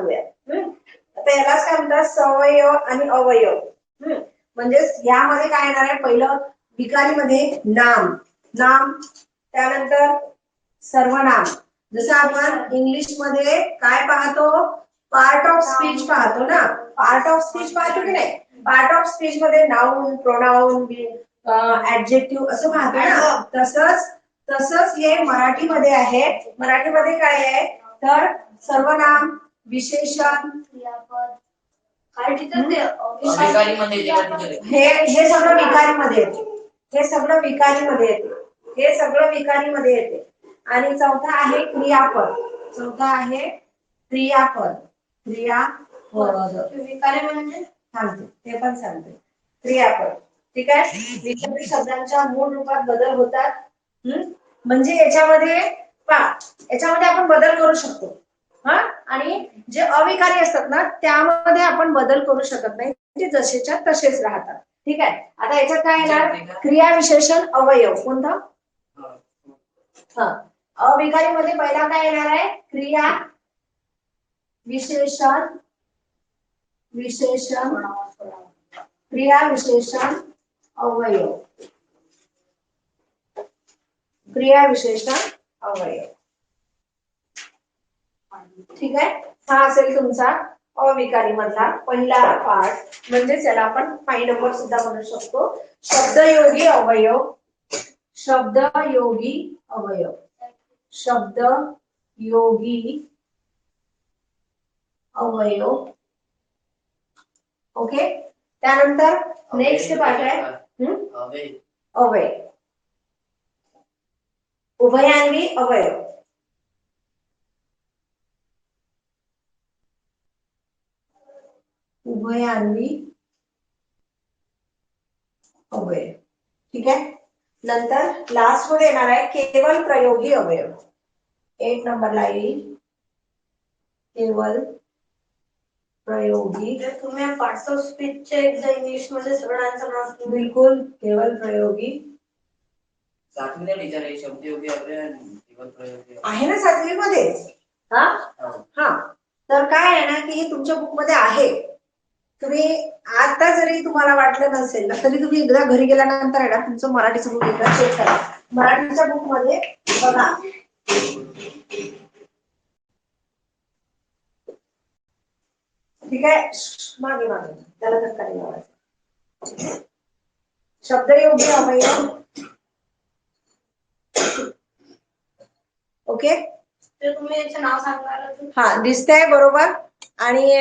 आता यालाच काय म्हणतात सवयव आणि अवयव. म्हणजे यामध्ये काय येणार आहे, पहिलं विकारीमध्ये नाम, नाम, त्यानंतर सर्वनाम. जसं आपण इंग्लिश मध्ये काय पाहतो, पार्ट ऑफ स्पीच पाहतो ना, पार्ट ऑफ स्पीच पाहतो की नाही. पार्ट ऑफ स्पीच मध्ये नाउन, प्रोनाउन, ऍडजेक्टिव्ह असं पाहतो ना. तसंच हे मराठीमध्ये आहे. मराठीमध्ये काय आहे तर सर्वनाम, विशेषण, क्रियापद, हे सगळं विकारीमध्ये येते. हे सगळं विकारीमध्ये येते. हे सगळं विकारीमध्ये येते. आणि चौथा आहे क्रियापद. चौथा आहे क्रियापद. क्रियापद विकारी म्हणजे सांगते, ते पण सांगते. क्रियापद, ठीक आहे. विकारी शब्दांच्या मूळ रूपात बदल होतात. म्हणजे याच्यामध्ये आपण बदल करू शकतो. आणि जे अविकारी असतात ना त्यामध्ये आपण बदल करू शकत नाही, ते जसेच्या तसेच राहतात. ठीक आहे. आता याच्यात काय येणार, क्रिया विशेषण अवयव. कोणता? अविकारी मध्ये पहिला काय येणार आहे, क्रिया विशेषण, क्रिया विशेषण अवयव, क्रिया विशेषण अवयव. ठीक आहे. हा असेल तुमचा अविकारी मधला पहिला पार्ट. म्हणजे त्याला आपण 5 नंबर सुद्धा म्हणू शकतो. शब्दयोगी अवयव, शब्दयोगी अवयव, शब्दयोगी अवयव. ओके. त्यानंतर नेक्स्ट पार्ट आहे अवयव, उभयान्वी अवयव. उभयान्वी अवयव. ठीक आहे. नंतर लास्ट मध्ये येणार आहे केवल प्रयोगी अवयव. 8 नंबरला येईल केवल प्रयोगी. तुम्ही पार्ट्स ऑफ स्पीच चे एकदा इंग्लिश मध्ये सगळं आन्सर नाव. बिलकुल. केवल प्रयोगी 7वीला टीचर आहे शब्दयोगी अवयव आणि केवल प्रयोगी आहे ना 7वी मध्ये. तर काय आहे ना की तुमच्या बुक मध्ये आहे. तुम्ही आता जरी तुम्हाला वाटलं नसेल ना तरी तुम्ही एकदा घरी गेल्यानंतर आहे ना तुमचं मराठीचं बुक एकदा चेक करा. मराठीच्या बुक मध्ये बघा. ठीक आहे. मागे त्याला धक्का नाही लावायचा. शब्दयोगी अवयव. ओके. ते तुम्ही याचं नाव सांगणार. दिसतंय बरोबर. आणि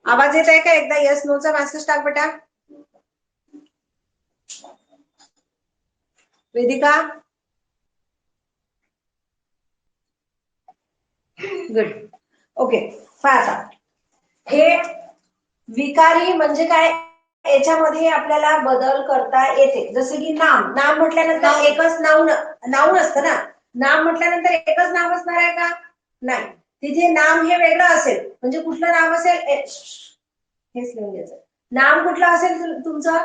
आवाज येत आहे का? एकदा यस नो चा मेसेज टाक बेटा. वेदिका. गुड. ओके. आता हे विकारी म्हणजे काय, याच्यामध्ये आपल्याला बदल करता येते. जसे की नाम, नाम म्हटल्यानंतर एकच नाउन असतं ना. नाम म्हटल्यानंतर एकच नाव असणार आहे का? नाही. तिथे नाम हे वेगळं असेल. म्हणजे कुठलं नाव असेल, हेच लिहून घ्यायचं. नाम कुठलं असेल तुमचं,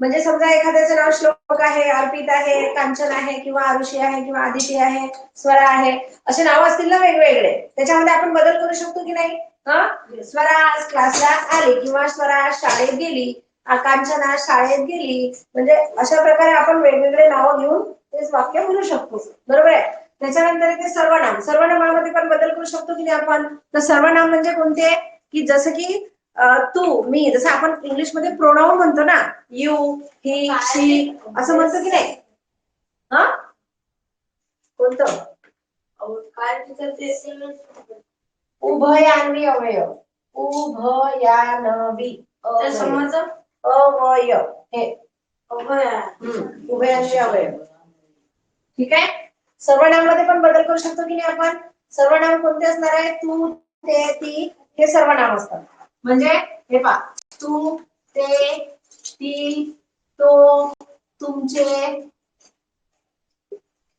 म्हणजे समजा एखाद्याचं नाव श्लोक आहे, अर्पित आहे, कांचन आहे, किंवा आरुषी आहे, किंवा आदिती आहे, स्वरा आहे, असे नाव असतील ना वेगवेगळे. त्याच्यामध्ये आपण बदल करू शकतो की नाही. स्वरा आज क्लासला आली, किंवा स्वरा शाळेत गेली, कांचना शाळेत गेली. म्हणजे अशा प्रकारे आपण वेगवेगळे नाव घेऊन तेच वाक्य म्हणू शकतो. बरोबर आहे. त्याच्यानंतर येते सर्वनाम. सर्वनामामध्ये पण बदल करू शकतो की नाही आपण. तर सर्वनाम म्हणजे कोणते, की जसं की तू, मी, जसं आपण इंग्लिश मध्ये प्रोनाउन म्हणतो ना, यू, ही, शी, असं म्हणतो की नाही. कोणतं काय उभयान्वी अवयव. उभयान्वी अवयव हे उभयान्वी अवयव. ठीक आहे. सर्वनामामध्ये पण बदल करू शकतो की नाही आपण. सर्वनाम कोणते असणार आहे, तू, ते, ती, हे सर्वनाम असतात. म्हणजे हे पहा, तू, ते, ती, तो, तुमचे,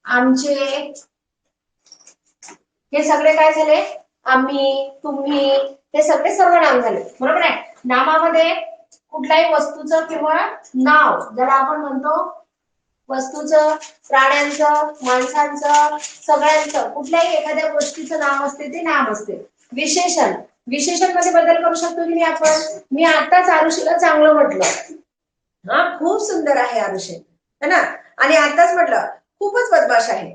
आमचे, हे सगळे काय झाले, आम्ही, तुम्ही, हे सगळे सर्वनाम झाले. बरोबर आहे. नामामध्ये कुठल्याही वस्तूचं किंवा नाव ज्याला आपण म्हणतो वस्तूचं, प्राण्यांचं, माणसांचं, सगळ्यांचं कुठल्याही एखाद्या गोष्टीचं नाव असते ते नाम असते. विशेषण, विशेषण मध्ये बदल करू शकतो की नाही आपण. मी आताच आरुषीला चांगलं म्हटलं, हा खूप सुंदर आहे आरुषी, है ना. आणि आताच म्हटलं खूपच बदमाश आहे,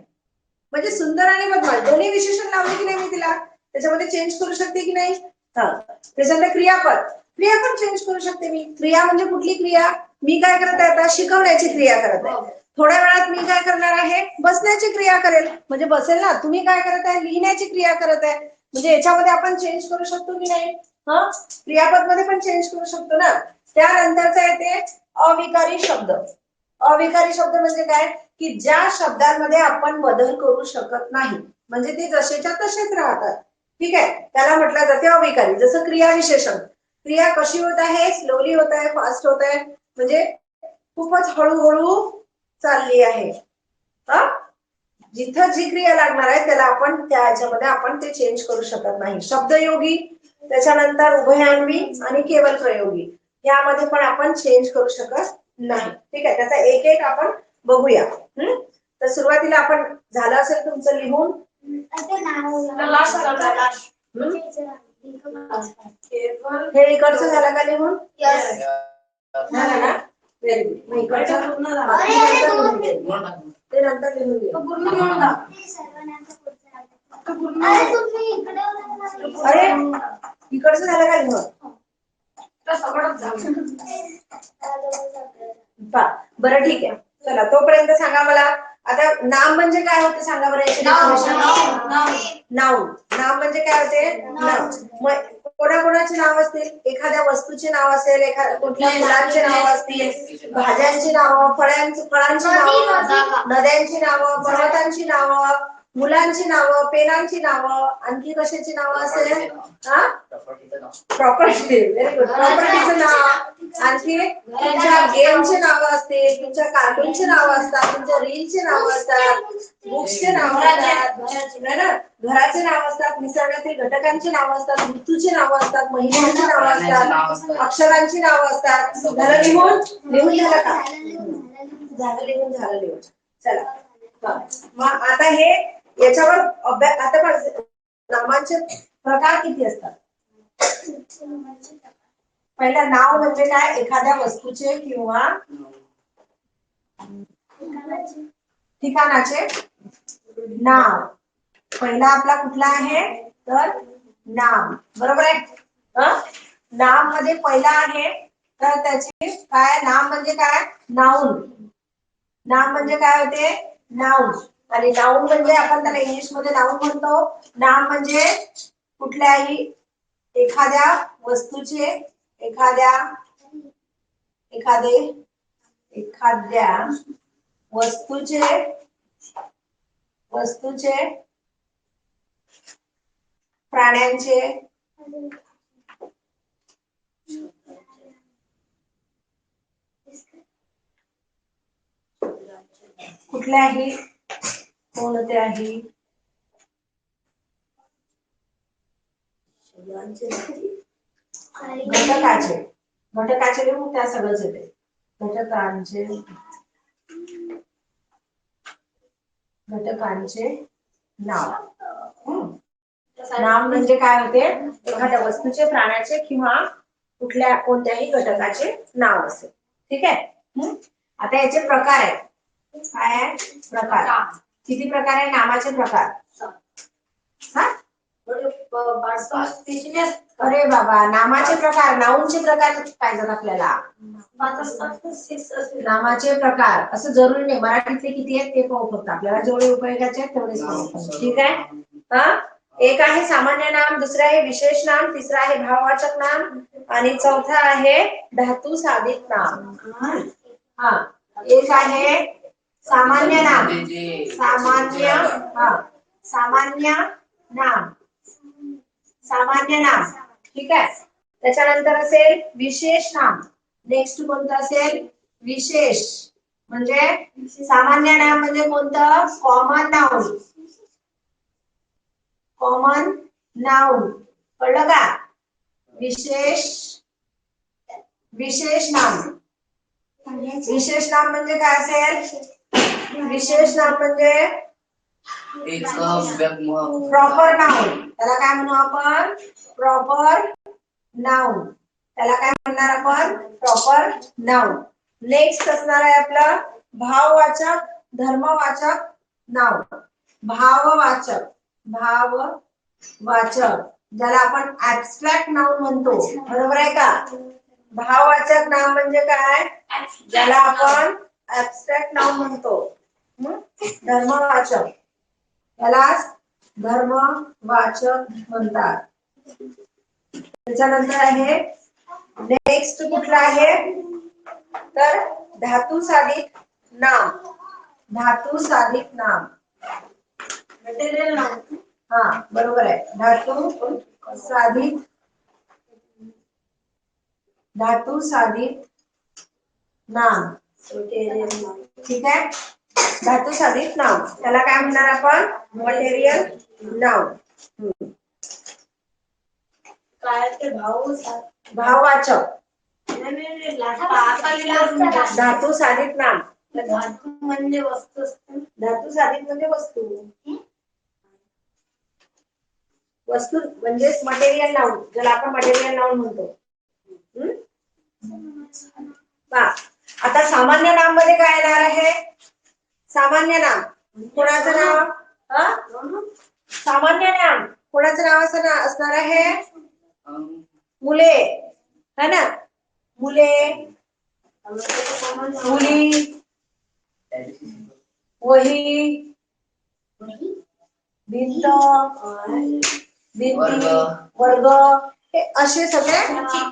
म्हणजे सुंदर आणि बदमाश दोन्ही विशेषण लावले की नाही मी तिला, त्याच्यामध्ये चेंज करू शकते की नाही. हा, त्याच्यानंतर क्रियापद, क्रियापद चेंज करू शकते मी. क्रिया म्हणजे कुठली क्रिया, मी काय करत आहे आता, शिकवण्याची क्रिया करत आहे. थोड्या वेळात मी काय करणार आहे, बसण्याची क्रिया करेल, म्हणजे बसेल ना. तुम्ही काय करत आहे, लिहिण्याची क्रिया करत आहे, म्हणजे याच्यामध्ये आपण चेंज करू शकतो की नाही. हा, क्रियापद मध्ये पण चेंज करू शकतो ना. त्यानंतरचा येते अविकारी शब्द. अविकारी शब्द म्हणजे काय, की ज्या शब्दांमध्ये आपण बदल करू शकत नाही, म्हणजे ते जसेच्या तसेच राहतात. ठीक आहे, त्याला म्हटलं जाते अविकारी. जसं क्रिया विशेषण, क्रिया कशी होत आहे, स्लोली होत आहे, फास्ट होत आहे, म्हणजे खूपच हळूहळू चालली आहे. हा, जिथं जी क्रिया लागणार आहे त्याला आपण त्या ह्याच्यामध्ये आपण ते चेंज करू शकत नाही. शब्दयोगी, त्याच्यानंतर उभयान्वी आणि केवल प्रयोगी, यामध्ये पण आपण चेंज करू शकत नाही. ठीक आहे, त्याचा एक एक आपण बघूया. तर सुरुवातीला आपण, झालं असेल तुमचं लिहून, हे इकडचं झालं का लिहून, झालं ना. Very good. इकडचं ते नंतर लिहून घे. अरे इकडचं झालं का लिहून, बरं ठीक आहे. चला तोपर्यंत सांगा मला आता, नाम म्हणजे काय होते सांगा बरं. नाऊन, नाम म्हणजे काय होते, नाव. कोणाकोणाचे नाव असतील, एखाद्या वस्तूचे नाव असेल, एखाद्या कुठल्या फुलांचे नाव असतील, भाज्यांची नावं, फळांची नावं, नद्यांची नावं, पर्वतांची नावं, मुलांची नावं, पेनांची नावं, आणखी कशाची नावं असेल, हा प्रॉपर्टी. Very good. प्रॉपर्टीचं नाव, आणखी तुमच्या गेमचे नाव असतील, तुमच्या कार्टूनचे नाव असतात, तुमच्या रीलचे नाव असतात, बुक्सचे नाव असतात, घराचे नाव असतात, निसर्गातील घटकांची नाव असतात, ऋतूची नाव असतात, महिन्यांची नाव असतात, अक्षरांची नाव असतात. झालं लिहून, लिहून झालं का, झालं लिहून, झालं लिहून. चला मग आता हे याच्यावर अभ्यास. आता नामांचे प्रकार किती असतात. पहिला नाव म्हणजे काय, एखाद्या वस्तूचे किंवा ठिकाणाचे नाव. पहिला आपला कुठला आहे तर नाम, बरोबर आहे. नाम मध्ये पहिला आहे तर त्याचे काय, नाम म्हणजे काय, नाउन. नाम म्हणजे काय होते, नाउन. आणि नाउन म्हणजे आपण त्याला इंग्लिश मध्ये नाउन म्हणतो. नाम म्हणजे कुठल्याही एखाद्या वस्तूचे, एखाद्या वस्तूचे, प्राण्यांचे, कुठल्याही, कोणत्याही घटकाचे लिहून त्या सगळंच येते. घटकांचे नाव. नाम म्हणजे काय होते, एखाद्या वस्तूचे, प्राण्याचे किंवा कोणत्याही घटकाचे नाव असेल. ठीक आहे. आता याचे प्रकार आहेत. काय आहे प्रकार, किती प्रकार आहे नामाचे प्रकार. हा, अरे बाबा, नामाचे प्रकार, नाऊनचे प्रकार पाहिजेत आपल्याला. नामाचे प्रकार असं जरुरी नाही, मराठीतले किती आहेत ते पाहू फक्त, आपल्याला जेवढे उपयोगाचे आहेत तेवढेच पाहू. ठीक आहे. हा, एक आहे सामान्य नाम, दुसरा आहे विशेष नाम, तिसरा आहे भाववाचक नाम आणि चौथा आहे धातू साधित नाम. हा, एक आहे सामान्य नाम, सामान्य नाम. ठीक आहे. त्याच्यानंतर असेल विशेष नाम. नेक्स्ट कोणतं असेल, विशेष. म्हणजे सामान्य नाम म्हणजे कोणतं, कॉमन नाउन. कळलं का. विशेष नाम म्हणजे काय असेल, विशेष नाम म्हणजे प्रॉपर नाउन. त्याला काय म्हणू आपण? Proper noun. त्याला काय म्हणणार आपण? Proper noun. नेक्स्ट असणार आहे आपलं भाववाचक, धर्मवाचक नाउन. भाववाचक, भाववाचक ज्याला आपण ऍब्स्ट्रॅक्ट नाउन म्हणतो. बरोबर आहे का? भाववाचक नाम म्हणजे काय? ज्याला आपण ऍब्स्ट्रॅक्ट नाउन म्हणतो. धर्मवाचक याला धर्मवाचक म्हणतात. त्याच्यानंतर आहे नेक्स्ट कुठला आहे तर धातू साधित नाम. धातू साधित नाम. हा बरोबर आहे. धातू साधित नाम. ठीक आहे. धातू साधित नाम त्याला काय म्हणणार आपण? Material noun. काय ते भाववाचक धातू साधित नाम. धातू म्हणजे वस्तू. धातू साधित म्हणजे वस्तू. वस्तू म्हणजे मटेरियल नाउन ज्याला आपण मटेरियल नाउन म्हणतो. आता सामान्य नाम मध्ये काय येणार आहे? सामान्य नाम कोणाचं नाव? सामान्य नाम कोणाचं नाव असणार आहे? मुले है ना. मुले, मुली, वही, भिंत, भिंती, वर्ग हे असे सगळे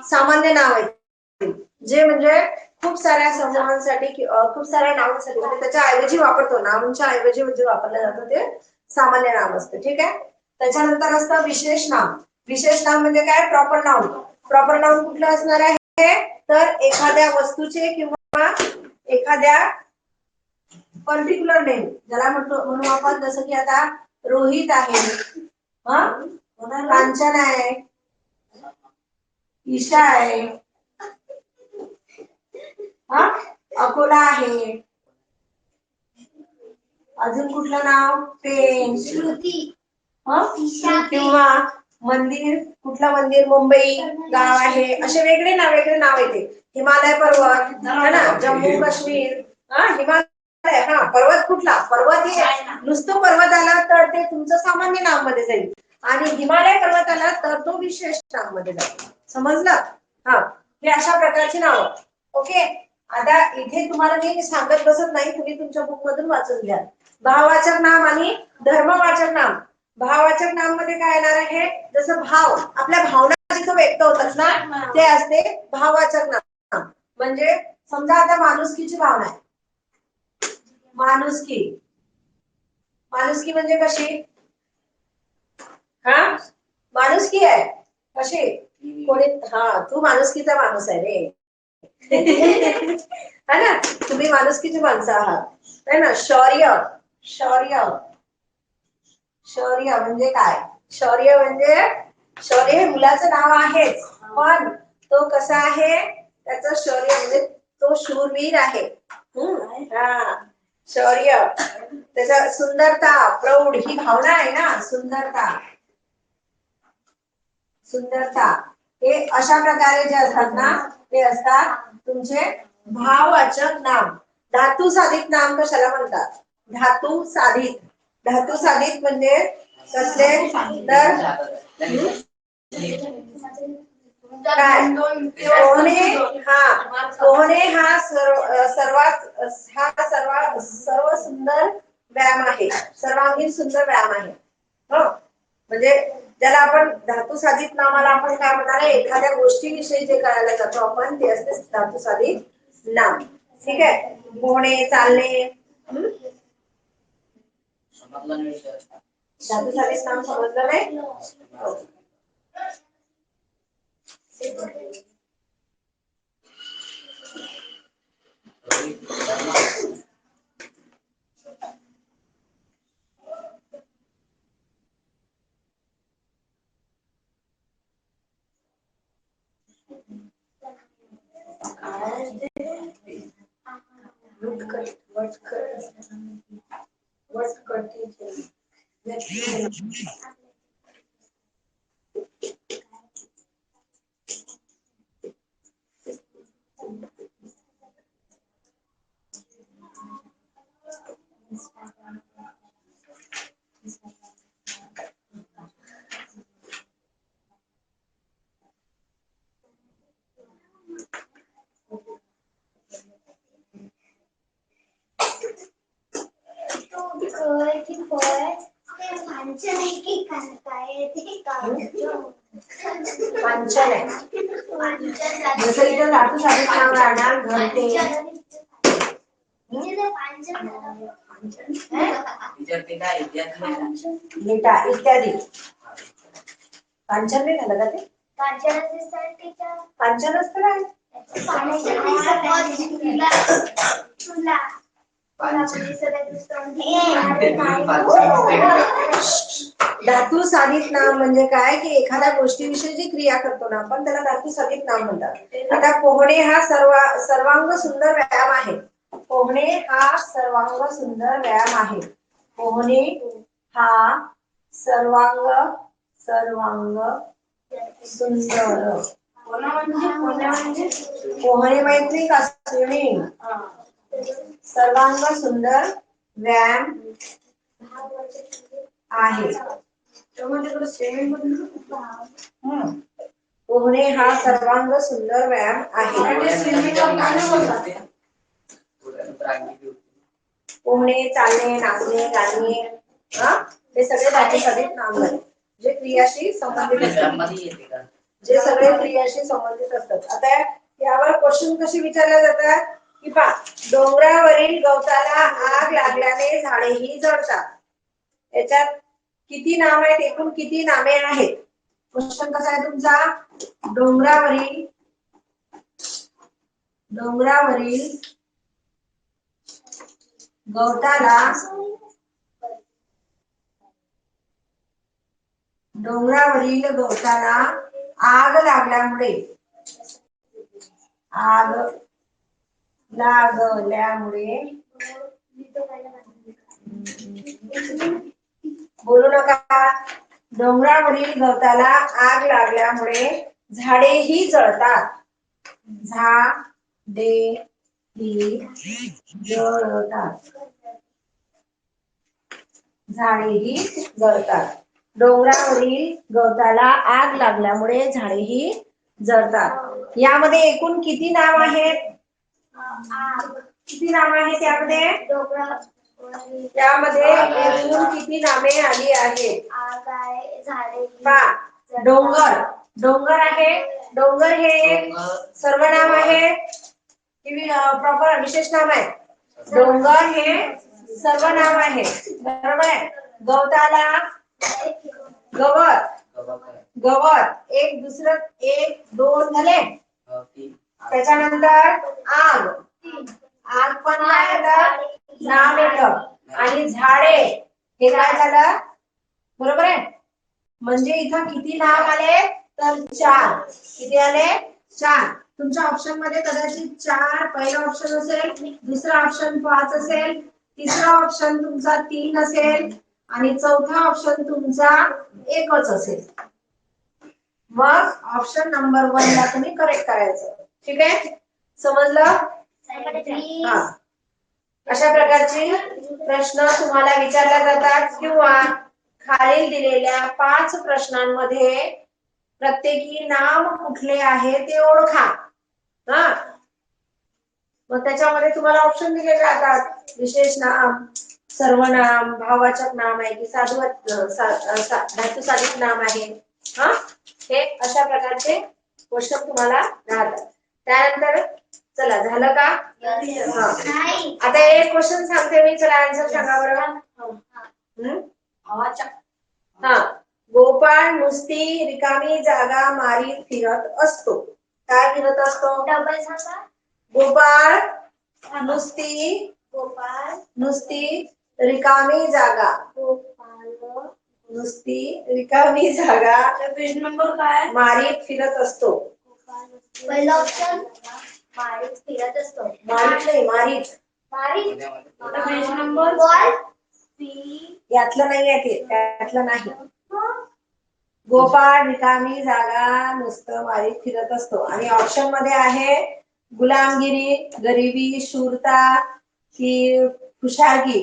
सामान्य नाव आहेत. जे म्हणजे खूप साऱ्या समूहांसाठी खूप साऱ्या नावांसाठी म्हणजे त्याच्या ऐवजी वापरतो. नावांच्या ऐवजी म्हणजे वापरलं जातं ते सामान्य नाम असतं. ठीक आहे. त्याच्यानंतर असतं विशेष नाम. विशेष नाम म्हणजे काय? Proper noun. प्रॉपर नाउन कुठलं असणार आहे तर एखाद्या वस्तूचे किंवा एखाद्या पर्टिक्युलर नेम ज्याला म्हणू आपण. जसं की आता रोहित आहे, कांचन आहे, ईशा आहे, अकोला आहे. अजून कुठलं नाव? पेन, श्रुती, किंवा मंदिर. कुठलं मंदिर? मुंबई गाव आहे. असे वेगळे नाव येते. हिमालय पर्वत है ना. जम्मू काश्मीर हिमालय. पर्वत कुठला? पर्वत हे नुसतं पर्वत आला तर ते तुमचं सामान्य नाव मध्ये जाईल आणि हिमालय पर्वत आला तर तो विशेष नाव मध्ये जाईल. समजलं? हे अशा प्रकारची नावं. ओके. आता इथे तुम्हाला मी सांगत बसत नाही. तुम्ही तुमच्या बुक मधून वाचून घ्या. भाववाचक नाम आणि धर्मवाचक नाम. भाववाचक नाम मध्ये काय येणार आहे? जसं भाव आपल्या भावना जिथं व्यक्त होतात ना ते असते भाववाचक नाम. म्हणजे समजा आता माणुसकीची भावना आहे. माणुसकी. माणुसकी म्हणजे कशी? माणुसकी आहे कशी? कोणी तू माणुसकीचा माणूस आहे रे. है ना. तुम्ही माणुसकीची माणसं आहात है ना. शौर्य. शौर्य. शौर्य म्हणजे काय? शौर्य हे मुलाचं नाव आहेच पण तो कसा आहे? त्याचं शौर्य म्हणजे तो शूरवीर आहे. शौर्य. त्याच्या सुंदरता, प्रौढ ही भावना आहे ना. सुंदरता हे अशा प्रकारे जे असतात ना ते असतात तुमचे भाववाचक नाम. धातू साधित नाम कशाला म्हणतात? धातू साधित. धातू साधित म्हणजे कसले तर काय? पोहणे हा सर्व सुंदर व्यायाम आहे. सर्वांगीण सुंदर व्यायाम आहे. म्हणजे ज्याला आपण धातू साधित नामाला आपण काय म्हणणार आहे? एखाद्या गोष्टीविषयी जे करायला जातो आपण ते असते धातू साधित नाम. ठीक आहे. पोहणे, चालणे. धातू साधित नाम समजलं नाही? कांचन आहे. जसं इथं धातू साधित नाम राहणार घरटे. मिठा इत्यादी. कांचन नाही झालं का ते? कांचन असतं काय? धातू साधित नाम म्हणजे काय की एखाद्या गोष्टीविषयी जी क्रिया करतो ना आपण त्याला धातू साधित नाम म्हणतात. आता पोहणे हा सर्वांग सुंदर व्यायाम आहे. पोहणे हा सर्वांग सुंदर व्यायाम आहे. पोहणे हा सर्वांग सुंदर. पोहणे माहिती का? स्विमिंग. सर्वांग सुंदर व्यायाम आहे. पोहणे हा सर्वांग सुंदर व्यायाम आहे. पोहणे, चालणे, नाचणे, गाणे हे सगळे धातू साधित नाम आहेत जे क्रियाशी संबंधित असतात. जे सगळे क्रियाशी संबंधित असतात. आता यावर क्वेश्चन कसे विचारले जातात की पहा, डोंगरावरील गवताला आग लागल्याने झाडेही जळतात. याच्यात किती नाम आहेत? एकूण किती नामे आहेत? क्वेश्चन कसा आहे तुमचा? डोंगरावरील गवताला आग लागल्यामुळे बोलू नका. डोंगरावरील गवताला आग लागल्यामुळे झाडेही जळतात. झाडेही जळतात. डोंगरावरील गवताला आग लागल्यामुळे झाडेही जळतात. यामध्ये एकूण किती नाम आहेत? किती नाम आहेत यामध्ये? त्यामध्ये एकूण किती नामे आली आहेत? डोंगर आहे. डोंगर हे एक सर्वनाम आहे की प्रॉपर विशेष नाम आहे? डोंगर हे सर्वनाम आहे. बरोबर आहे. गवताला गवत एक दुसरं एक दोन झाले. त्याच्यानंतर आग पण काय आलं? नाम येतं. आणि झाडे हे काय झालं? बरोबर आहे. म्हणजे इथं किती नाम आले? तर 4. किती आले? 4. तुमच्या ऑप्शन मध्ये कदाचित 4 पहिला ऑप्शन असेल, दुसरा ऑप्शन 5 असेल, तिसरा ऑप्शन तुमचा 3 असेल आणि चौथा ऑप्शन तुमचा 1च असेल. मग ऑप्शन नंबर 1 ला तुम्ही करेक्ट करायचं. ठीक आहे? समजलं? हा. अशा प्रकारचे प्रश्न तुम्हाला विचारले जातात किंवा खालील दिलेल्या 5 प्रश्नांमध्ये प्रत्येकी नाम कुठले आहे ते ओळखा. मग त्याच्यामध्ये तुम्हाला ऑप्शन दिले जातात. विशेष नाम, सर्वनाम, भाववाचक नाम आहे की धातू साधित नाम आहे. हे अशा प्रकारचे क्वेश्चन तुम्हाला राहतात. त्यानंतर चला झालं का? आता एक क्वेश्चन सांगते मी, चला आन्सर सांगा बरं. गोपाळ नुसती रिकामी जागा मारीत फिरत असतो. काय फिरत असतो? डबल सांगा. गोपाळ नुसती रिकामी जागा. रिकामी जागा पेज नंबर काय? मारीत फिरत असतो. पहिला ऑप्शन मारीत फिरत असतो. मारीत नाही, मारीत. पेज नंबर यातलं नाही आहे ते, त्यातलं नाही. गोपाळ रिकामी जागा नुसतं वारीत फिरत असतो. आणि ऑप्शन मध्ये आहे गुलामगिरी, गरिबी, शूरता की खुशालगी.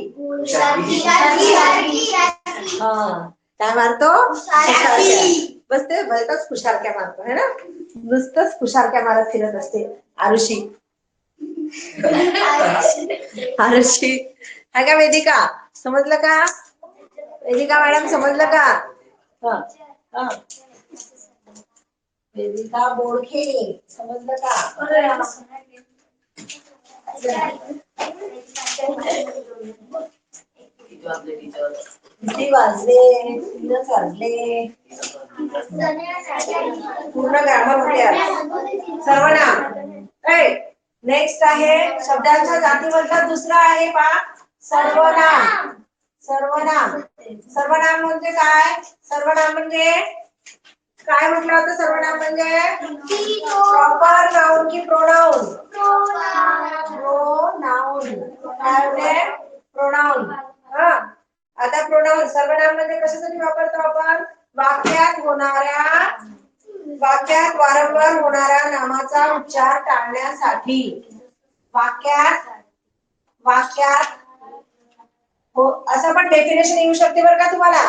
हा, काय मारतो? बस ते भलतच खुशालक्या मारतो है ना, नुसतंच खुशालक्या मारत फिरत असते आरुषी. आरुषी आहे का वेदिका? समजलं का वेदिका मॅडम? समजलं का? हा. वेदिका बोडखे समजलं का? किती वाजले? 3च वाजले. पूर्ण ग्रामर होते सर्वनाम. नेक्स्ट आहे शब्दांच्या जातीवंशात दुसरा आहे पा सर्वनाम. सर्वनाम. सर्वनाम म्हणजे काय? सर्वनाम म्हणजे काय म्हटलं होतं? सर्वनाम म्हणजे प्रॉपर नाउन की प्रोनाउन? प्रोनाउन. काय होते? प्रोनाउन. हा, आता प्रोनाउन सर्वनाम मध्ये कशासाठी वापरतो आपण? वाक्यात वारंवार होणाऱ्या नामाचा उच्चार टाळण्यासाठी. वाक्यात हो, असं पण डेफिनेशन येऊ शकते बरं का तुम्हाला.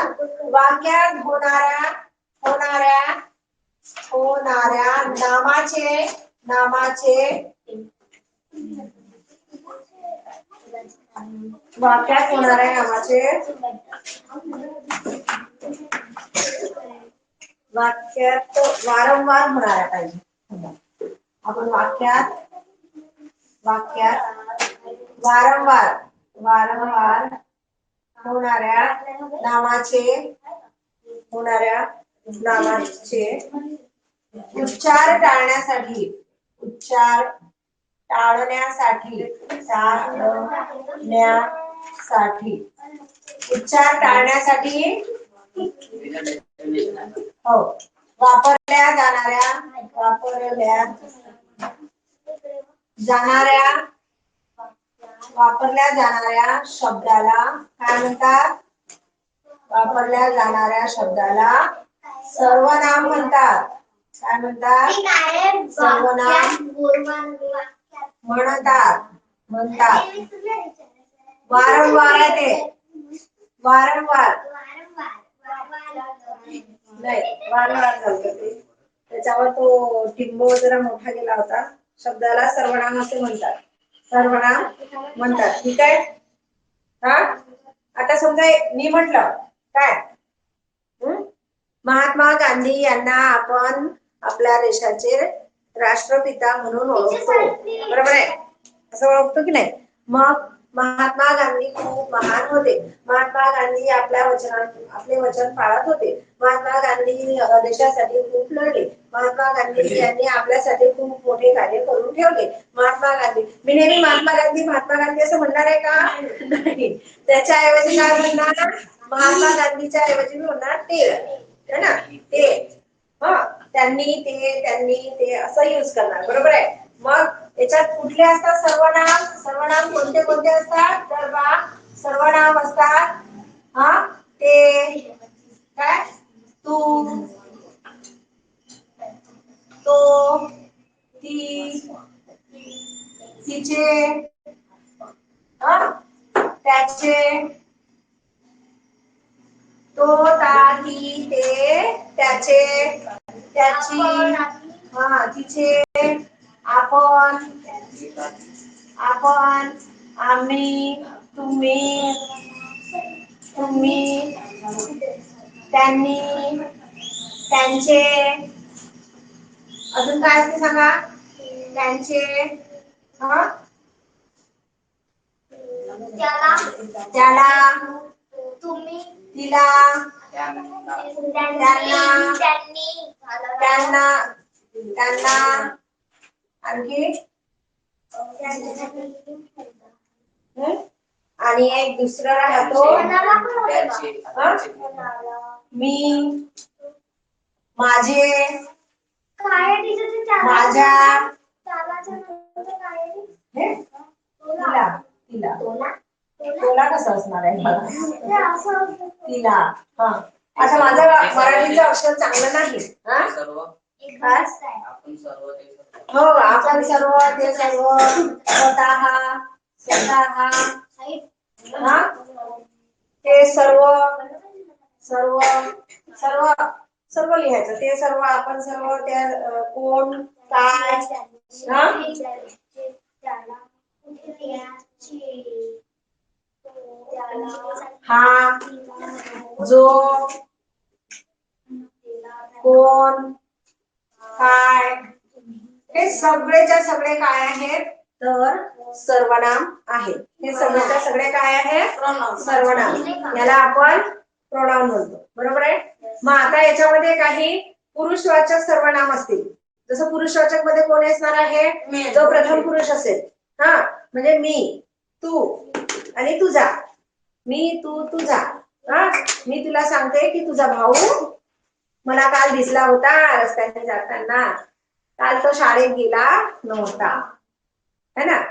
वाक्यात होणाऱ्या नामाचे वाक्यात होणाऱ्या नामाचे वाक्यात वारंवार होणाऱ्या पाहिजे. आपण वाक्यात वारंवार होणाऱ्या नामाचे उच्चार टाळण्यासाठी हो, वापरल्या जाणाऱ्या शब्दाला काय म्हणतात? वापरल्या जाणाऱ्या शब्दाला सर्वनाम म्हणतात. काय म्हणतात? सर्वनाम म्हणतात. वारंवार आहे ते. वारंवार झालं ते. त्याच्यावर तो टिंब जरा मोठा गेला होता. शब्दाला सर्वनाम असे म्हणतात. ठीक आहे. हा, आता समजा मी म्हटलं काय, महात्मा गांधी यांना आपण आपल्या देशाचे राष्ट्रपिता म्हणून ओळखतो. बरोबर आहे? असं ओळखतो की नाही? मग महात्मा गांधी खूप महान होते. महात्मा गांधी आपले वचन पाळत होते. महात्मा गांधी देशासाठी खूप लढले. महात्मा गांधी यांनी आपल्यासाठी खूप मोठे कार्य करून ठेवले. महात्मा गांधी, मी नेहमी महात्मा गांधी असं म्हणणार आहे का? नाही. त्याच्या ऐवजी काय म्हणणार? महात्मा गांधीच्या ऐवजी मी म्हणणार ते, है ना, ते. हा, त्यांनी ते असं यूज करणार. बरोबर आहे? मग याच्यात कुठले असतात सर्वनाम कोणते कोणते असतात? तर बा सर्वनाम असतात हा ते काय, तू, तो, ती, तिचे, त्याचे, तो, ता, ती, ते, त्याचे, त्याची, तिचे, आपण, आम्ही, तुम्ही, त्यांनी, त्यांचे, अजून काय असते सांगा? त्यांचे, त्याला, तुम्ही, तिला, त्यांना, आणखी आणि एक दुसरा राहतो मी, माझे, माझ्या, तिला, तिला. तोला कसं असणार आहे मला? तिला. हा आता माझं मराठीचं अक्षर चांगलं नाही. हा हो आपण सर्व ते सर्व स्वतः स्वतः हा ते सर्व सर्व सर्व सर्व लिहायचं. ते सर्व आपण सर्व त्या कोण काय हा जो कोण काय हे सगळेच्या सगळे काय आहेत तर सर्वनाम आहे. हे सगळेच्या सगळे काय आहे सर्वनाम. याला आपण प्रोनाउन म्हणतो. बरोबर आहे. मग आता याच्यामध्ये काही पुरुषवाचक सर्वनाम असतील. जसं पुरुषवाचक मध्ये कोण असणार आहे जो प्रथम पुरुष असेल. हा म्हणजे मी तू आणि तुझा. मी तू तुझा. हा मी तुला सांगते की तुझा भाऊ मला काल दिसला होता रस्त्याने जाताना. काल तो शाळेत गेला नव्हता है ना.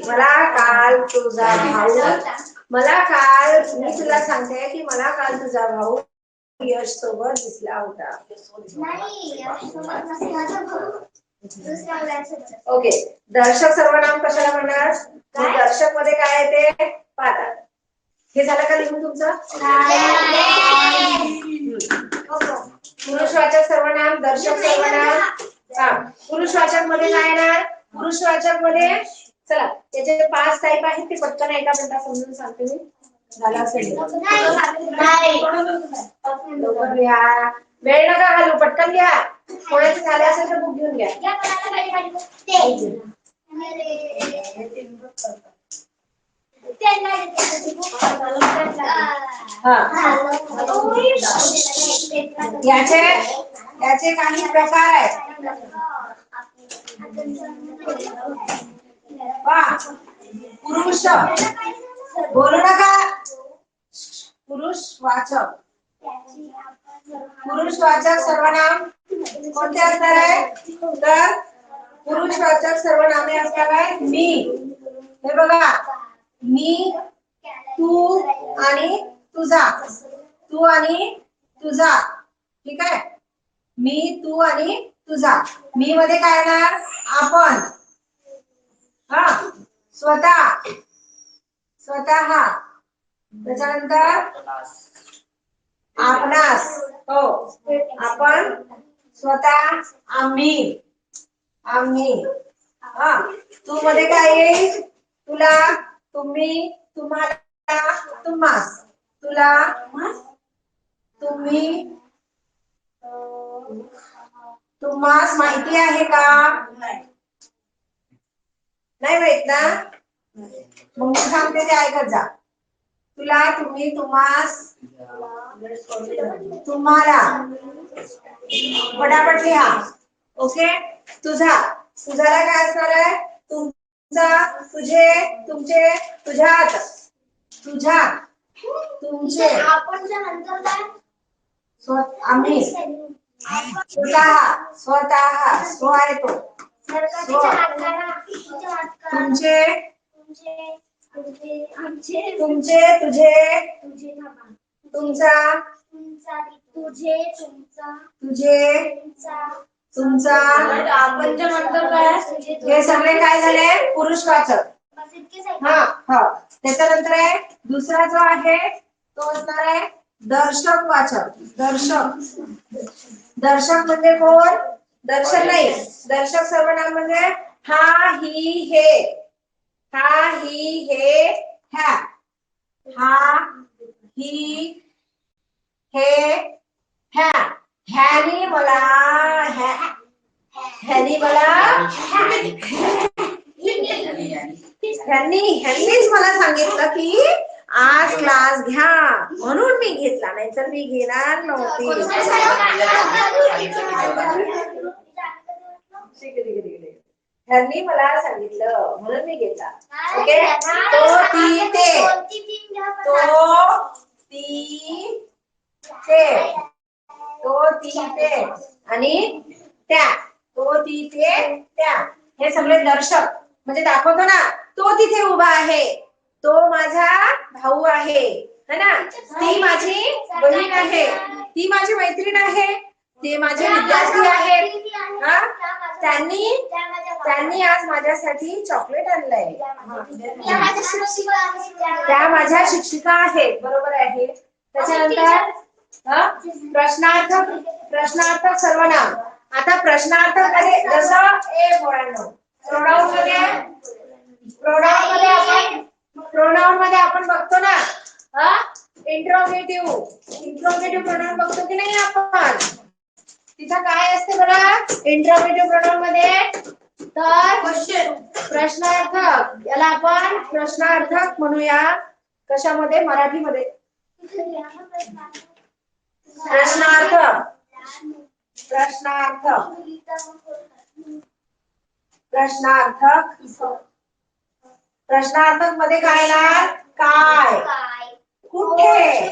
मला काल तुझा भाऊ मला काल मी तुला सांगते की मला काल तुझा भाऊ यश सोबत दिसला होता. ओके दर्शक सर्वनाम कशाला म्हणणार? दर्शक मध्ये काय येते पाहता. हे झालं का लिहून तुमचं? पुरुषवाचक सर्वनाम दर्शक सर्वनाम. पुरुषवाचक मध्ये काय येणार? पुरुषवाचक मध्ये चला त्याचे 5 टाईप आहेत ते पटकन एका मिनिटात समजून सांगते मी. झाला असेल वेळ नका घालू पटकन घ्या. कोणाचे झाले असेल तर बुक घेऊन घ्या. याचे काही प्रकार आहेत. पुरुष बोलू नका. पुरुषवाचक पुरुषवाचक सर्वनाम कोणते असणार आहे तर पुरुषवाचक सर्वनामे असणार आहे मी. हे बघा मी तू आणि तुझा. तू आणि तुझा. ठीक आहे. मी तू आणि तुझा. मी मध्ये काय येणार आपण. हा स्वतः स्वतः. त्याच्यानंतर आपणास. हो आपण स्वतः आम्ही आम्ही. हा तू मध्ये काय येईल तुला तुम्ही तुम्हाला तुम्हास. तुला तुम्ही तुम्हास माहिती आहे का? नाही माहित ना. मग मी सांगते ते ऐकत जा. तुला तुम्ही तुम्हास तुम्हाला पटापट लिहा. ओके तुझा तुझ्याला काय असणार आहे तुमचा तुझे तुमचे तुझ्यात तुझ्या तुमचे. आपणच्या नंतर काय आम्ही स्वतः स्वतः स्व आहे तो. तुमचे तुमचे तुझे तुमचा तुझे तुझे तुमचा. आपणच्या नंतर काय हे सगळे काय झाले पुरुषवाचक. हा हा त्याच्यानंतर आहे दुसरा जो आहे तो असणार आहे दर्शक वाचक. दर्शक दर्शक म्हणजे कोण दर्शक नाही. दर्शक सर्वनाम म्हणजे हा ही हे. हा ही हे ह्या. हा ही हे ह्या. ह्यानी मला ह्यानी मला ह्यांनीच मला सांगितलं की आज क्लास घ्या म्हणून मी घेतला नाही तर मी घेणार नव्हती. ह्यांनी मला सांगितलं म्हणून मी घेतला. ओके तो ती ते. तो ती ते. तो ती ते आणि त्या, तो ती ते त्या, हे सगळे दर्शक म्हणजे दाखवतो ना. तो तिथे उभा आहे, तो माझा भाऊ आहे, है ना. ती माझी बहीण आहे, ती माझी मैत्रीण आहे, ते माझे विद्यार्थी आहेत. हा, त्यांनी आज माझ्यासाठी चॉकलेट आणलंय. त्या माझ्या शिक्षिका आहेत, बरोबर आहे. त्याच्यानंतर प्रश्नार्थक सर्वनाम. आता प्रश्नार्थक मध्ये जसं प्रोनाउन मध्ये आपण बघतो ना, इंट्रोगेटिव्ह प्रोनाउन बघतो की नाही आपण. तिथं काय असते बघा इंट्रोगेटिव्ह प्रोनाउन मध्ये, तर प्रश्नार्थक, याला आपण प्रश्नार्थक म्हणूया. कशामध्ये? मराठीमध्ये प्रश्नार्थक. प्रश्नार्थक मध्ये काय येणार? काय, कुठे,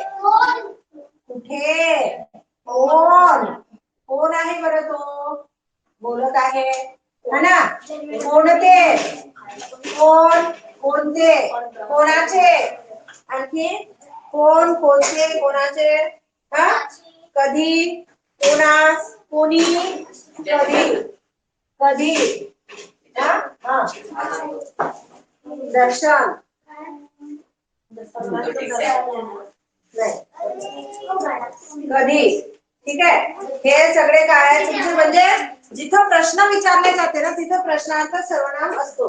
कोण, कोण आहे बरं तो बोलत आहे, है ना. कोणते, कोण, कोणते, कोणाचे, आणखी कोण, कोणते, कोणाचे, हा, कधी, कोणास, कोणी, कधी, कधी, दर्शन, कधी. ठीक आहे. हे सगळे काय तुमचे म्हणजे जिथं प्रश्न विचारले जाते ना तिथं प्रश्नार्थक सर्वनाम असतो.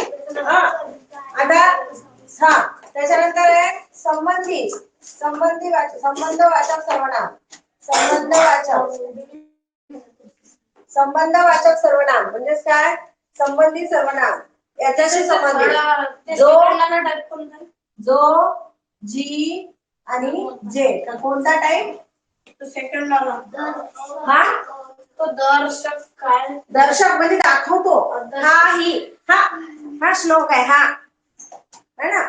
आता त्याच्यानंतर आहे संबंधवाचक सर्वनाम. संबंधवाचक सर्वनाम म्हणजे काय? संबंधी सर्वनाम, याच्याशी संबंधित. जो, जी आणि जे. कोणता टाइप? तो सेकंड हा, तो दर्शक. काय दर्शक म्हणजे दाखवतो. हा श्लोक आहे, हा है ना,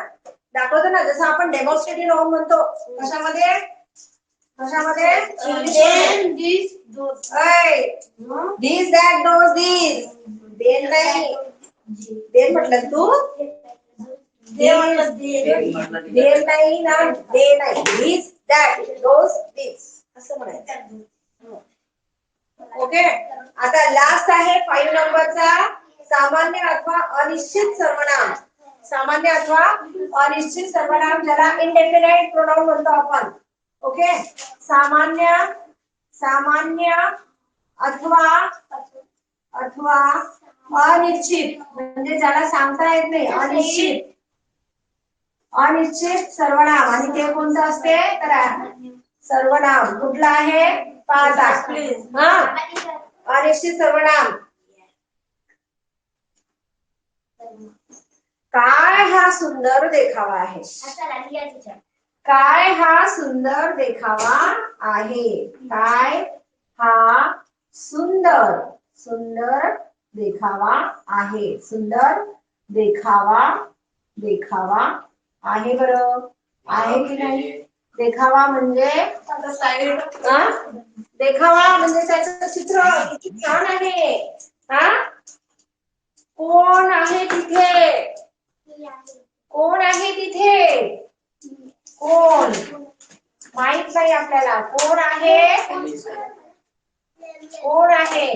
दाखवतो ना. जसं आपण डेमॉन्स्ट्रेटिव्ह नाउन म्हणतो. कशामध्ये? दिस दॅट दोज दीज. देन नाही, देन म्हटलं तू, देर नाही ना, दे नाही. दिस दॅट दोज दीज असं म्हणायचं. ओके. आता लास्ट आहे 5 नंबरचा सामान्य अथवा अनिश्चित सर्वनाम. सामान्य अथवा अनिश्चित सर्वनाम, ज्याला इनडेफिनाइट प्रोनाउन म्हणतो आपण. ओके. सामान्य अथवा अनिश्चित म्हणजे ज्याला सांगता येत नाही, अनिश्चित सर्वनाम. आणि ते कोणतं असते? तर सर्वनाम. कुठलं आहे? पाहता. अनिश्चित सर्वनाम. काय हा सुंदर देखावा आहे. काय हा सुंदर देखावा आहे. काय हा सुंदर देखावा आहे. सुंदर देखावा आहे. बरं आहे की नाही? देखावा म्हणजे देखावा म्हणजे त्याचं चित्र किती छान आहे. कोण आहे तिथे? कोण आहे तिथे? कोण माहित नाही आपल्याला. कोण आहे? कोण आहे?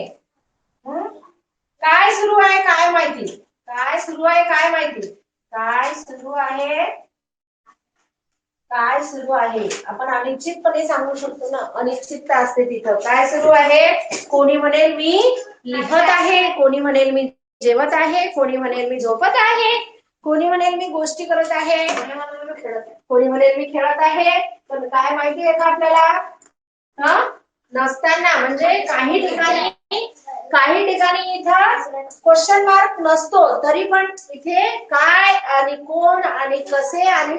काय सुरू आहे? काय माहिती? काय सुरू आहे? काय माहिती? काय सुरू आहे? काय सुरू आहे? आपण अनिश्चितपणे सांगू शकतो ना. अनिश्चितता असते तिथं. काय सुरू आहे? कोणी म्हणेल मी लिहत आहे, कोणी म्हणेल मी जेवत आहे, कोणी म्हणेल मी झोपत आहे, कोणी म्हणेल मी गोष्टी करत आहे, कोणी म्हणेल मी खेळत आहे. पण काय माहिती आहे का आपल्याला? नसताना म्हणजे काही ठिकाणी इथं क्वेश्चन मार्क नसतो, तरी पण इथे काय आणि कोण आणि कसे आणि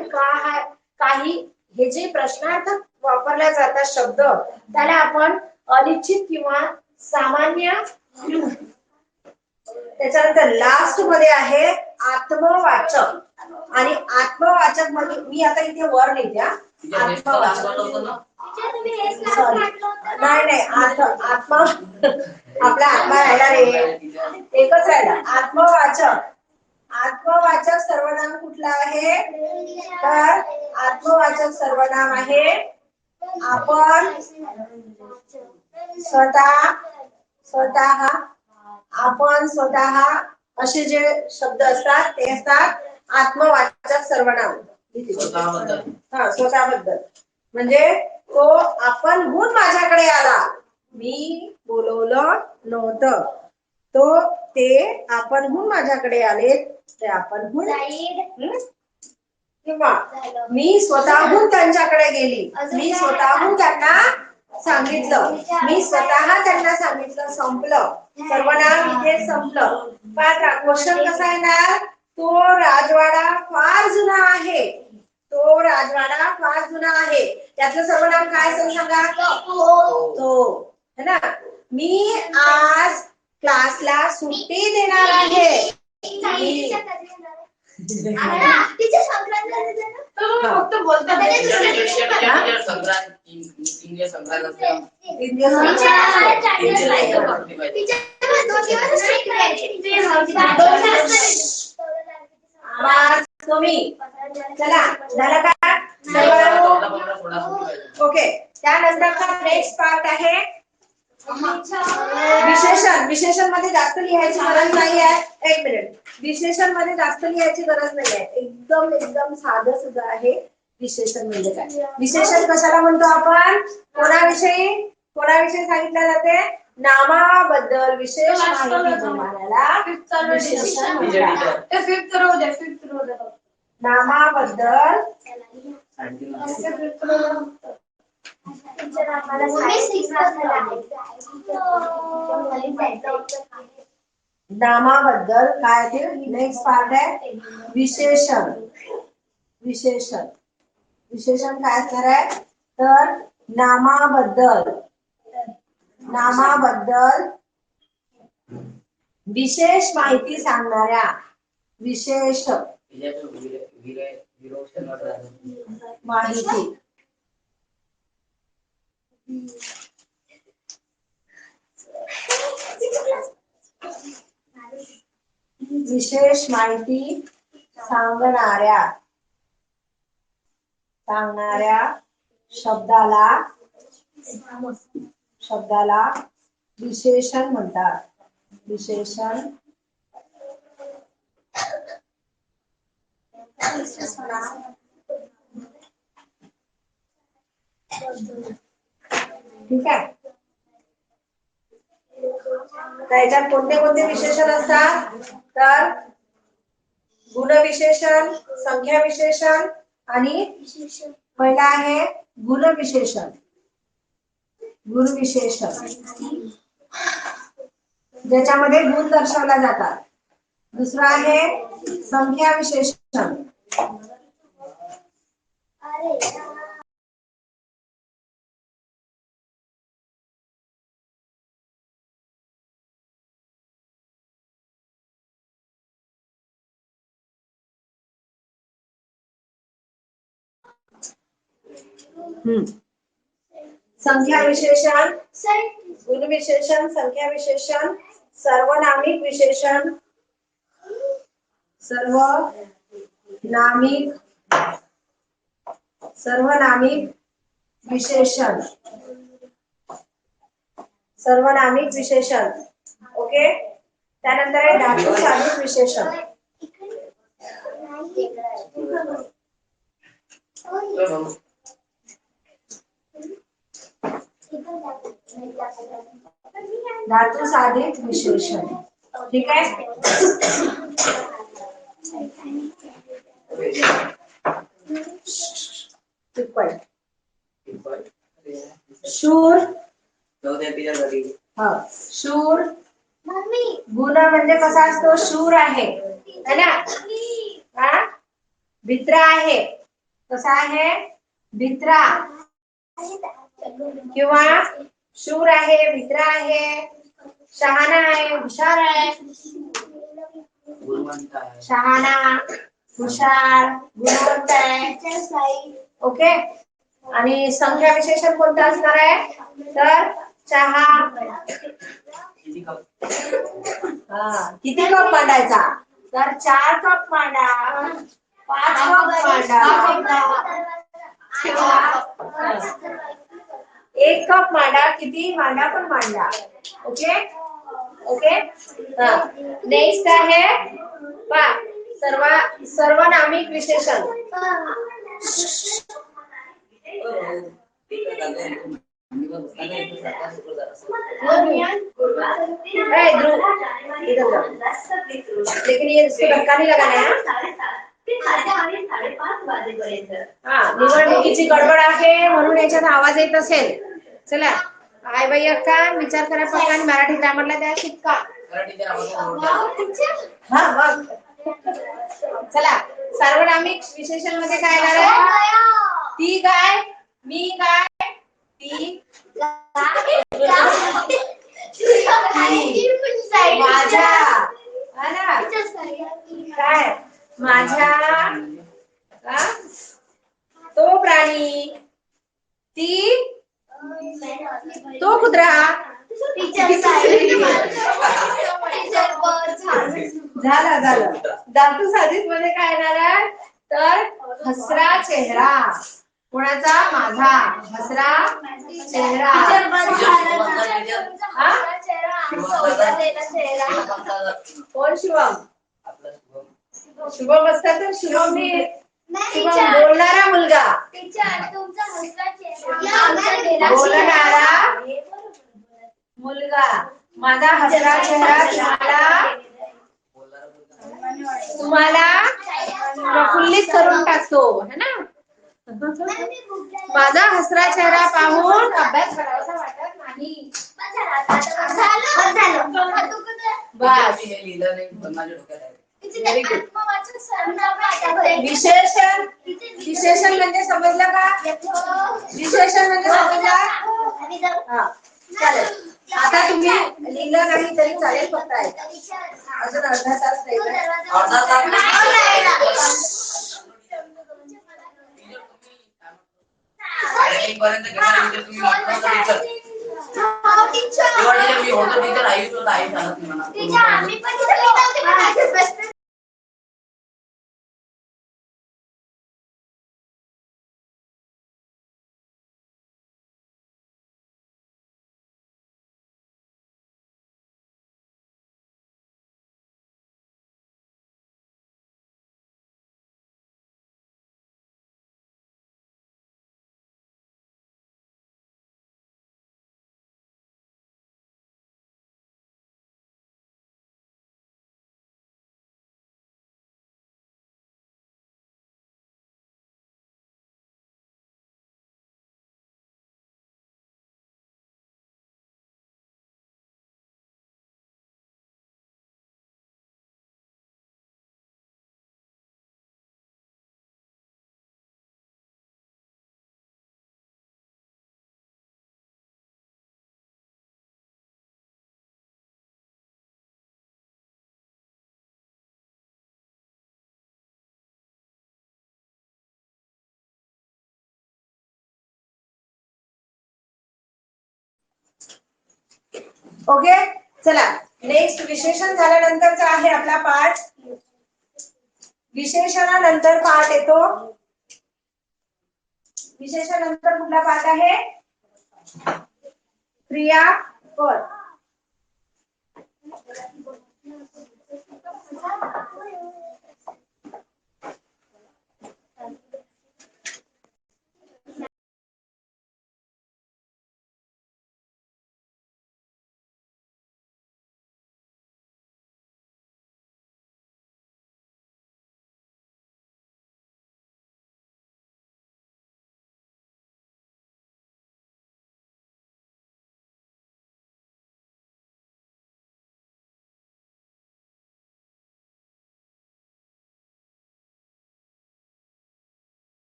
काही हे जे प्रश्नार्थक वापरल्या जातात शब्द, त्याला आपण अनिश्चित किंवा सामान्य. त्याच्यानंतर लास्ट मध्ये आहे आत्मवाचक. आणि आत्मवाचक मध्ये मी आता इथे वर लिहिते. आत्मवाचक नाही नाही, आत्मा आपला आत्मा राहिला रे, एकच राहिला. आत्मवाचक. आत्मवाचक सर्वनाम कुठला आहे? तर आत्मवाचक सर्वनाम आहे आपण, स्वतः, स्वतः, आपण, स्वतः असे जे शब्द असतात ते असतात आत्मवाचक सर्वनाम. हा, स्वतःबद्दल. म्हणजे तो आपणहून माझ्याकडे आला, मी बोलवलं नव्हतं, तो ते आपणहून माझ्याकडे आले, ते आपणहून. किंवा मी स्वतःहून त्यांच्याकडे गेली, मी स्वतःहून त्यांना सांगितलं, मी स्वतः त्यांना सांगितलं. संपलं, सर्वनाम इथे संपलं. क्वेश्चन कसा येणार? तो राजवाडा फार जुना आहे, तो राजवाडा फार जुना आहे. त्याचं सर्वनाम काय असेल सांगा? तो, है ना. मी आज क्लासला सुट्टी देणार आहे. फक्त बोलतात. चला, झालं का? ओके, त्यानंतरचा नेक्स्ट पार्ट आहे विशेषण. विशेषण मध्ये जास्त लिहायची गरज नाही आहे. एक मिनिट, विशेषण मध्ये जास्त लिहायची गरज नाही आहे, एकदम एकदम साधं सुद्धा आहे. विशेषण म्हणजे काय? विशेषण कशाला म्हणतो आपण? कोणाविषयी, कोणाविषयी सांगितलं जाते? नामाबद्दल विशेष माहिती देणाऱ्याला विशेषण म्हणतात. नामाबद्दल नामाबद्दल काय ते नेक्स्ट पार्ट आहे विशेषण. विशेषण, विशेषण काय असणार आहे? तर नामाबद्दल, नामाबद्दल विशेष माहिती सांगणाऱ्या, विशेष माहिती, विशेष माहिती सांगणाऱ्या, सांगणाऱ्या शब्दाला, शब्दाला विशेषण म्हणतात. विशेषण ठीक आहे. त्याच्यात कोणते कोणते विशेषण असतात? तर गुणविशेषण, संख्या विशेषण आणि पहिला आहे गुणविशेषण. गुणविशेषण ज्याच्यामध्ये गुण दर्शवला जातात. दुसरा आहे संख्या विशेषण. संख्या विशेषण, गुण विशेषण, संख्या विशेषण, सर्वनामिक विशेषण, सर्वनामिक, सर्वनामिक विशेषण, सर्वनामिक विशेषण. ओके, त्यानंतर आहे धातू साधित विशेषण. धातु साधित विशेषण. ठीक आहे. शूर, शूर गुण म्हणजे कसा असतो? शूर आहे, है ना. हा, भित्रा आहे, कसा आहे? भित्रा. किंवा शूर आहे, भित्रा आहे, शहाणा आहे, हुशार आहे. शहाणा, हुशार, गुणवंत आहे. ओके, आणि संख्या विशेषण कोणतं असणार आहे तर चहा. किती कप मांडायचा तर 4 कप मांडा, 5 कप मांडा, 1 कप मांडा, किती मांडा पण मांडा. Okay okay. नेक्स्ट आहे सर्वनामिक विशेषण. लेकिन ये इसको धक्का नहीं लगाना है. निवडणुकीची गडबड आहे म्हणून याच्यात आवाज येत असेल. चला हाय बाई अक्का विचार करा पक्का आणि मराठी ग्रामरला द्या शिक्का. हा मग चला सार्वनामिक विशेषण मध्ये काय येणार आहे ती गाय, मी गाय, ती माझ्या काय माझ्या तो प्राणी, ती तो कुत्रा. झालं धातू साधित मध्ये काय येणार आहे तर हसरा चेहरा. कोणाचा माझा हसरा चेहरा. कोण शिवम. शुभम असतात तर शुभम बोलणारा मुलगा. बोलणारा मुलगा. माझा हसरा चेहरा तुम्हाला प्रफुल्लित करून टाकतो है ना. माझा हसरा चेहरा पाहून अभ्यास करावासा वाटत नाही. बस विशेषण. विशेषण म्हणजे समजलं का. विशेषण म्हणजे समजलं. हा चालेल. आता तुम्ही लिहिलं नाही तरी चालेल फक्त अजून अर्धा तास ओके. चला नेक्स्ट विशेषण झाल्यानंतरचा आहे आपला पाठ. विशेषणानंतर पाठ येतो. विशेषणानंतर कुठला पाठ आहे क्रियापद.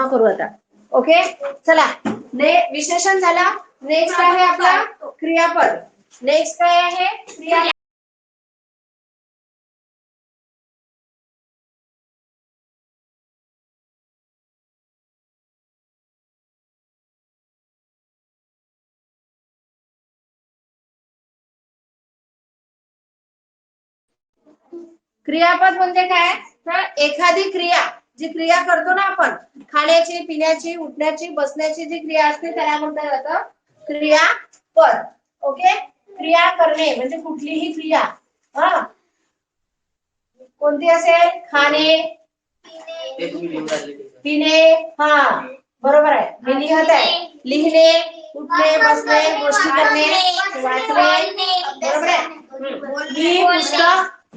करू आता. ओके चला विशेषण झाला. नेक्स्ट आहे आपला क्रियापद. नेक्स्ट काय आहे क्रिया. क्रियापद म्हणजे काय तर एखादी क्रिया जी क्रिया करतो ना आपण खाण्याची पिण्याची उठण्याची बसण्याची जी क्रिया असते त्याला म्हटलं जातं क्रियापद. ओके क्रिया करणे म्हणजे कुठलीही क्रिया हा कोणती असेल खाणे पिणे हा बरोबर आहे. मी लिहत आहे लिहिणे उठणे बसणे गोष्टी करणे वाचणे बरोबर आहे.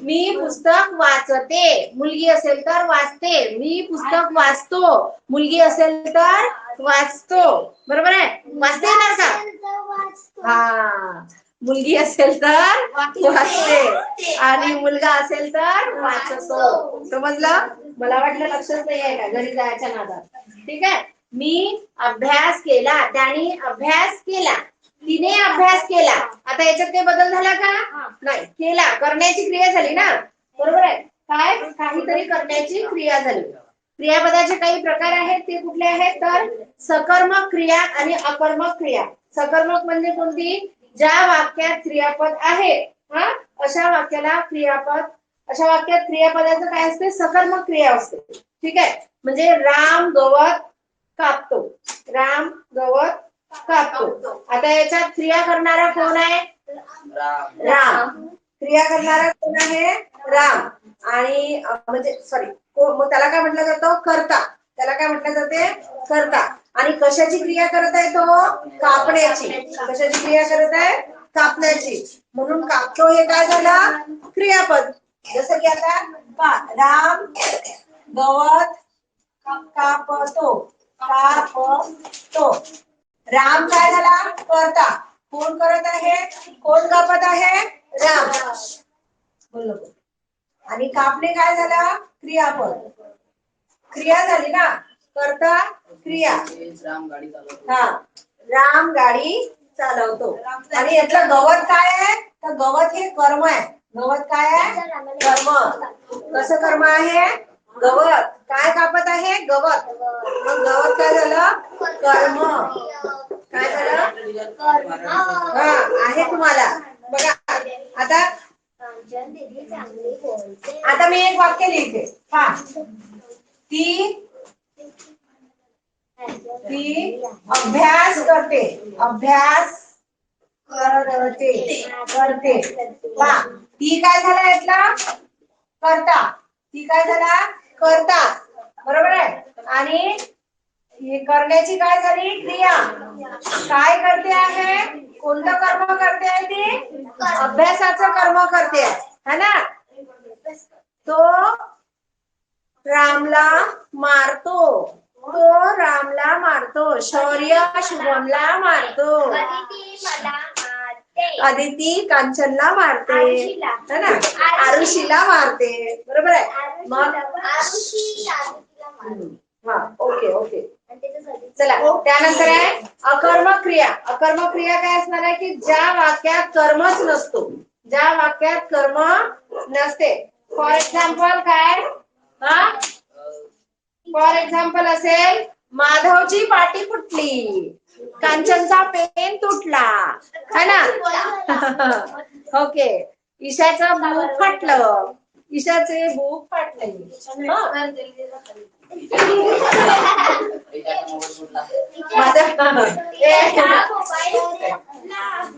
मी पुस्तक वाचते. मुलगी असेल तर वाचते. मी पुस्तक वाचतो. मुलगी असेल तर वाचतो. बरोबर आहे. वाचते येणार का हा मुलगी असेल तर वाचते आणि मुलगा असेल तर वाचतो. समजलं. मला वाटलं लक्षच नाही आहे का घरी जायच्या नादात. ठीक आहे. मी अभ्यास केला. त्याने अभ्यास केला. तिने अभ्यास केला. आता याच्यात काही बदल झाला का नाही. केला करण्याची क्रिया झाली ना बरोबर आहे. काय काहीतरी करण्याची क्रिया झाली. क्रियापदाचे काही प्रकार आहेत ते कुठले आहेत तर सकर्मक क्रिया आणि अकर्मक क्रिया. सकर्मक म्हणजे कोणती ज्या वाक्यात क्रियापद आहे हा अशा वाक्याला क्रियापद. अशा वाक्यात क्रियापदाचं काय असते सकर्मक क्रिया असते. ठीक आहे. म्हणजे राम गवत कापतो. राम गवत कापतो. आता याच्यात क्रिया करणारा कोण आहे राम. क्रिया करणारा कोण आहे राम. आणि म्हणजे सॉरी मग त्याला काय म्हटलं जातं कर्ता. त्याला काय म्हटलं जाते कर्ता. आणि कशाची क्रिया करत आहे तो कापण्याची. कशाची क्रिया करत आहे कापण्याची. म्हणून कापतो हे काय झालं क्रियापद. जसं की आता राम गवत कापतो. कापतो. राम काय झाला कर्ता. कोण करत आहे कोण कापत आहे राम. बोल. आणि कापणे काय झाला क्रियापद. क्रिया झाली ना कर्ता क्रिया. हा राम गाडी चालवतो. आणि यातलं गवत काय आहे तर गवत हे कर्म आहे. गवत काय आहे कर्म. कसं कर्म आहे गवत. काय कापत आहे गवत. मग गवत काय झालं कर्म. काय झालं हा आहे तुम्हाला बघा. आता मी एक वाक्य लिहिते. हा ती अभ्यास करते. अभ्यास करते. वा ती काय झाला यातला करता. ती काय झाला करता बरोबर आहे. आणि हे करण्याची काय झाली क्रिया. काय करते आहे कोणतं कर्म करते आहे ती अभ्यासाचं कर्म करते है ना. तो रामला मारतो. तो रामला मारतो. शौर्य शुभमला मारतो. अदिती कांचनला मारते है ना. आरुषीला मारते बरोबर आहे. मग हा ओके ओके चला. त्यानंतर आहे अकर्मक क्रिया. अकर्मक क्रिया काय असणार आहे की ज्या वाक्यात कर्मच नसतो. ज्या वाक्यात कर्म नसते. फॉर एक्झाम्पल काय हा फॉर एक्झाम्पल असेल माधवची पाटी फुटली. कांचनचा पेन तुटला है ना. ओके. ईशाचं बुक फाटलं. ईशाचे बुक फाटले.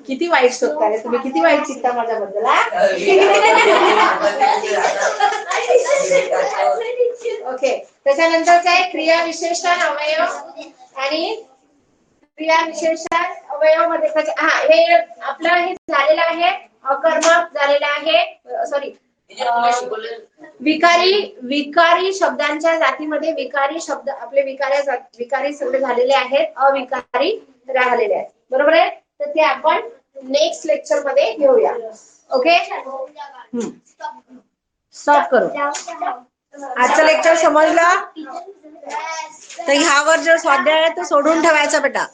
किती वाईट शोधताय तुम्ही. किती वाईट शिकता माझ्याबद्दल. ओके. त्याच्यानंतर काय क्रिया विशेषण अवयव आणि क्रिया विशेषण अवयव मध्ये हा हे आपलं हे झालेलं आहे. अकर्मक झालेलं आहे. सॉरी विकारी शब्दांच्या जातीमध्ये विकारी शब्द आपले विकारी सगळे झालेले आहेत. अविकारी राहिलेले आहेत बरोबर आहे. तर ते आपण नेक्स्ट लेक्चर मध्ये घेऊया. ओके स्टॉप करू. आजचं लेक्चर समजलं? तर ह्यावर जर स्वाध्याय आहे तर सोडून ठेवायचा बेटा.